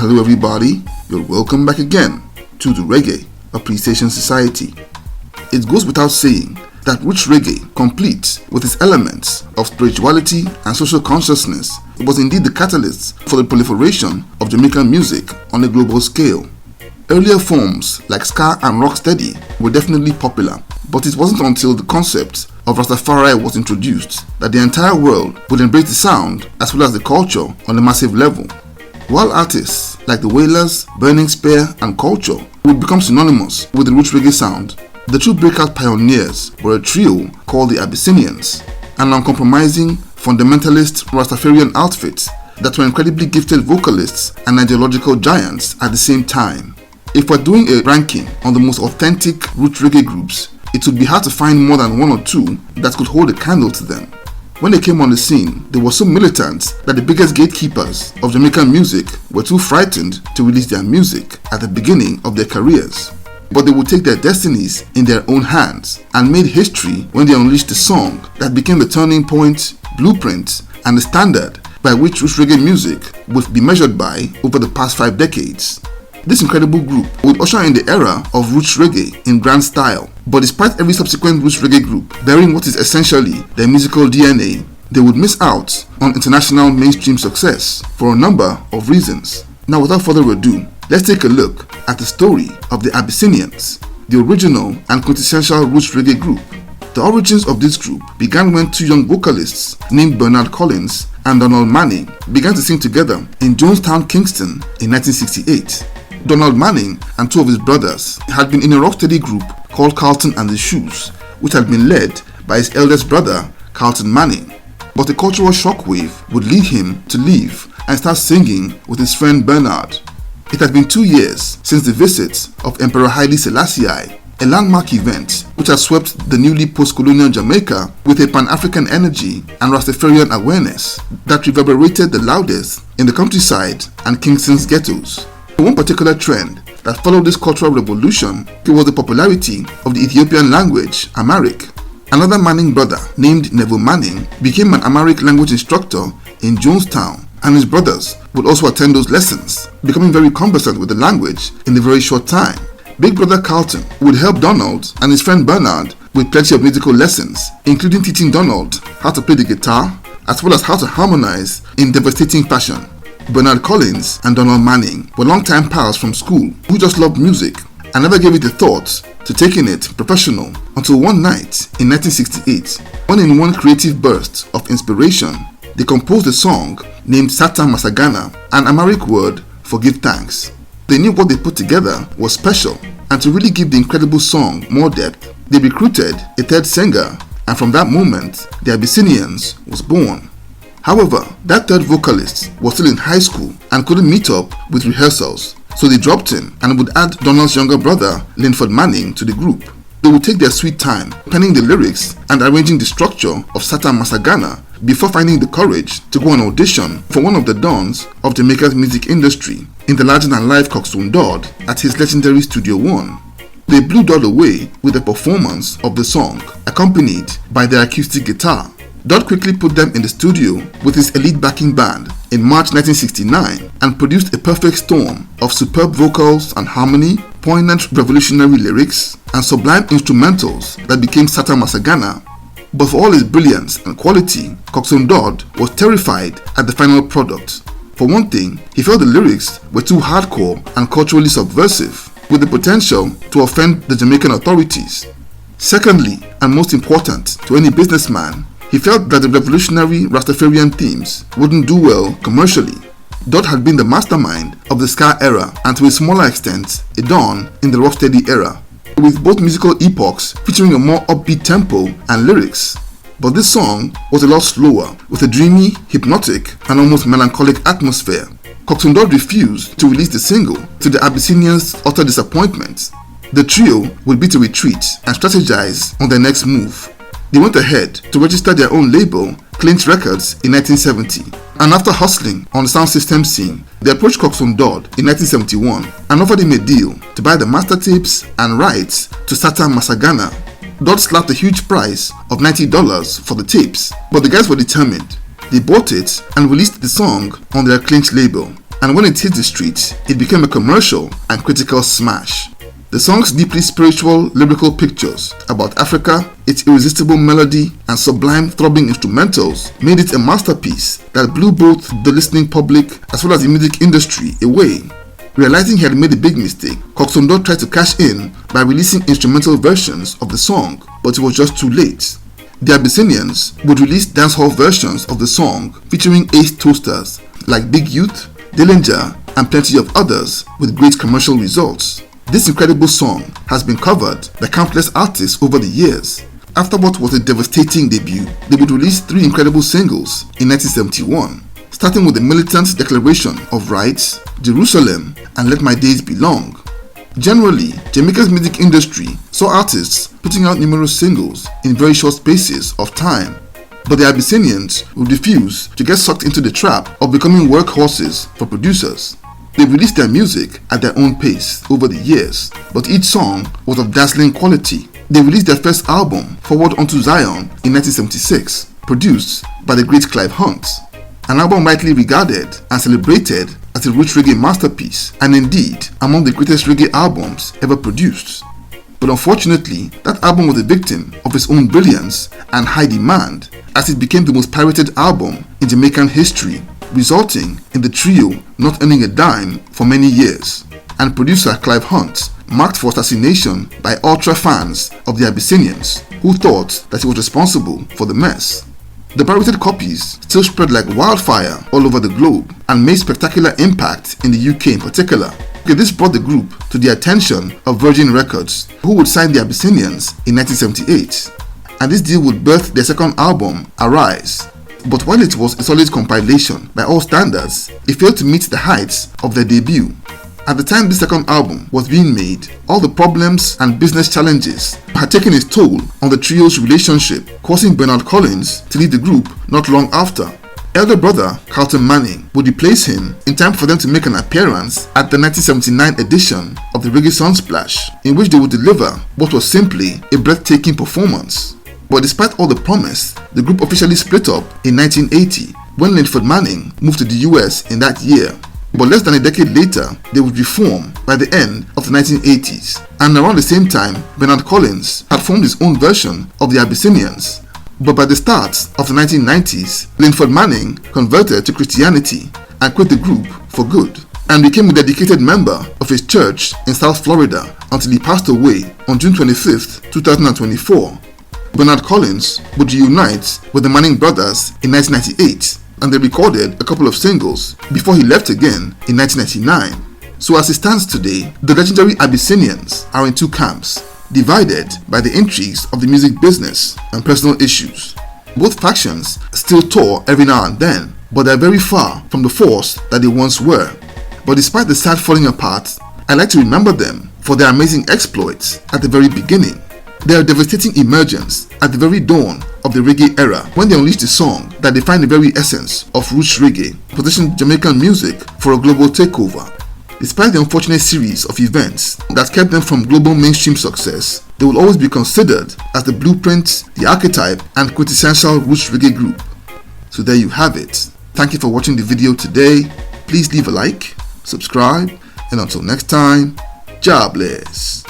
hello everybody, you're welcome back again to the Reggae Appreciation Society. It goes without saying that roots reggae, complete with its elements of spirituality and social consciousness, was indeed the catalyst for the proliferation of Jamaican music on a global scale. Earlier forms like ska and rocksteady were definitely popular, but it wasn't until the concept of Rastafari was introduced that the entire world would embrace the sound as well as the culture on a massive level. While artists like the Wailers, Burning Spear and Culture would become synonymous with the roots reggae sound, the true breakout pioneers were a trio called the Abyssinians, an uncompromising, fundamentalist Rastafarian outfit that were incredibly gifted vocalists and ideological giants at the same time. If we're doing a ranking on the most authentic roots reggae groups, it would be hard to find more than one or two that could hold a candle to them. When they came on the scene, they were so militant that the biggest gatekeepers of Jamaican music were too frightened to release their music at the beginning of their careers. But they would take their destinies in their own hands and made history when they unleashed the song that became the turning point, blueprint, and the standard by which roots reggae music would be measured by over the past 5 decades. This incredible group would usher in the era of roots reggae in grand style, but despite every subsequent roots reggae group bearing what is essentially their musical DNA, they would miss out on international mainstream success for a number of reasons. Now without further ado, let's take a look at the story of the Abyssinians, the original and quintessential roots reggae group. The origins of this group began when two young vocalists named Bernard Collins and Donald Manning began to sing together in Jonestown, Kingston in 1968. Donald Manning and 2 of his brothers had been in a rocksteady group called Carlton and the Shoes, which had been led by his eldest brother, Carlton Manning. But a cultural shockwave would lead him to leave and start singing with his friend Bernard. It had been 2 years since the visit of Emperor Haile Selassie, a landmark event which had swept the newly post-colonial Jamaica with a Pan-African energy and Rastafarian awareness that reverberated the loudest in the countryside and Kingston's ghettos. One particular trend that followed this cultural revolution was the popularity of the Ethiopian language, Amharic. Another Manning brother named Neville Manning became an Amharic language instructor in Jonestown, and his brothers would also attend those lessons, becoming very conversant with the language in a very short time. Big brother Carlton would help Donald and his friend Bernard with plenty of musical lessons, including teaching Donald how to play the guitar as well as how to harmonize in devastating fashion. Bernard Collins and Donald Manning were longtime pals from school who just loved music and never gave it a thought to taking it professional until one night in 1968, when in one creative burst of inspiration, they composed a song named Satta Massagana, an Amharic word for give thanks. They knew what they put together was special, and to really give the incredible song more depth, they recruited a third singer, and from that moment, the Abyssinians was born. However, that third vocalist was still in high school and couldn't meet up with rehearsals, so they dropped him and would add Donald's younger brother, Linford Manning, to the group. They would take their sweet time penning the lyrics and arranging the structure of Satta Massagana before finding the courage to go on audition for one of the dons of Jamaica's music industry in the larger-than-life Coxsone Dodd at his legendary Studio One. They blew Dodd away with a performance of the song, accompanied by their acoustic guitar. Dodd quickly put them in the studio with his elite backing band in March 1969 and produced a perfect storm of superb vocals and harmony, poignant revolutionary lyrics, and sublime instrumentals that became Satta Massagana. But for all its brilliance and quality, Coxsone Dodd was terrified at the final product. For one thing, he felt the lyrics were too hardcore and culturally subversive, with the potential to offend the Jamaican authorities. Secondly, and most important to any businessman, he felt that the revolutionary Rastafarian themes wouldn't do well commercially. Dodd had been the mastermind of the ska era and to a smaller extent, a don in the rocksteady era, with both musical epochs featuring a more upbeat tempo and lyrics. But this song was a lot slower, with a dreamy, hypnotic, and almost melancholic atmosphere. Coxsone Dodd refused to release the single to the Abyssinians' utter disappointment. The trio would be to retreat and strategize on their next move. They went ahead to register their own label, Clinch Records, in 1970, and after hustling on the sound system scene, they approached Coxsone Dodd in 1971 and offered him a deal to buy the master tapes and rights to Satta Massagana. Dodd slapped a huge price of $90 for the tapes, but the guys were determined. They bought it and released the song on their Clinch label. and when it hit the streets, it became a commercial and critical smash. The song's deeply spiritual lyrical pictures about Africa, its irresistible melody and sublime throbbing instrumentals made it a masterpiece that blew both the listening public as well as the music industry away. Realizing he had made a big mistake, Coxsone tried to cash in by releasing instrumental versions of the song, but it was just too late. The Abyssinians would release dancehall versions of the song featuring ace toasters like Big Youth, Dillinger, and plenty of others with great commercial results. This incredible song has been covered by countless artists over the years. After what was a devastating debut, they would release 3 incredible singles in 1971, starting with the militant Declaration of Rights, Jerusalem, and Let My Days Belong. Generally, Jamaica's music industry saw artists putting out numerous singles in very short spaces of time, but the Abyssinians would refuse to get sucked into the trap of becoming workhorses for producers. They released their music at their own pace over the years, but each song was of dazzling quality. They released their first album, Forward Unto Zion, in 1976, produced by the great Clive Hunt, an album widely regarded and celebrated as a roots reggae masterpiece, and indeed among the greatest reggae albums ever produced. But unfortunately, that album was a victim of its own brilliance and high demand, as it became the most pirated album in Jamaican history, resulting in the trio not earning a dime for many years, and producer Clive Hunt marked for assassination by ultra fans of the Abyssinians, who thought that he was responsible for the mess. The pirated copies still spread like wildfire all over the globe and made spectacular impact in the UK in particular. This brought the group to the attention of Virgin Records, who would sign the Abyssinians in 1978, and this deal would birth their second album, Arise. But while it was a solid compilation by all standards, it failed to meet the heights of their debut. At the time this second album was being made, all the problems and business challenges had taken its toll on the trio's relationship, causing Bernard Collins to leave the group not long after. Elder brother Carlton Manning would replace him in time for them to make an appearance at the 1979 edition of the Reggae Sunsplash, in which they would deliver what was simply a breathtaking performance. But despite all the promise, the group officially split up in 1980 when Linford Manning moved to the US in that year. But less than a decade later, they would reform by the end of the 1980s, and around the same time, Bernard Collins had formed his own version of the Abyssinians. But by the start of the 1990s, Linford Manning converted to Christianity and quit the group for good, and became a dedicated member of his church in South Florida until he passed away on June 25, 2024. Bernard Collins would reunite with the Manning brothers in 1998, and they recorded a couple of singles before he left again in 1999. So as it stands today, the legendary Abyssinians are in 2 camps, divided by the intrigues of the music business and personal issues. Both factions still tour every now and then, but they are very far from the force that they once were. But despite the sad falling apart, I like to remember them for their amazing exploits at the very beginning. Their devastating emergence at the very dawn of the reggae era, when they unleashed a song that defined the very essence of roots reggae, positioned Jamaican music for a global takeover. Despite the unfortunate series of events that kept them from global mainstream success, they will always be considered as the blueprint, the archetype, and quintessential roots reggae group. So there you have it. Thank you for watching the video today. Please leave a like, subscribe, and until next time, God bless.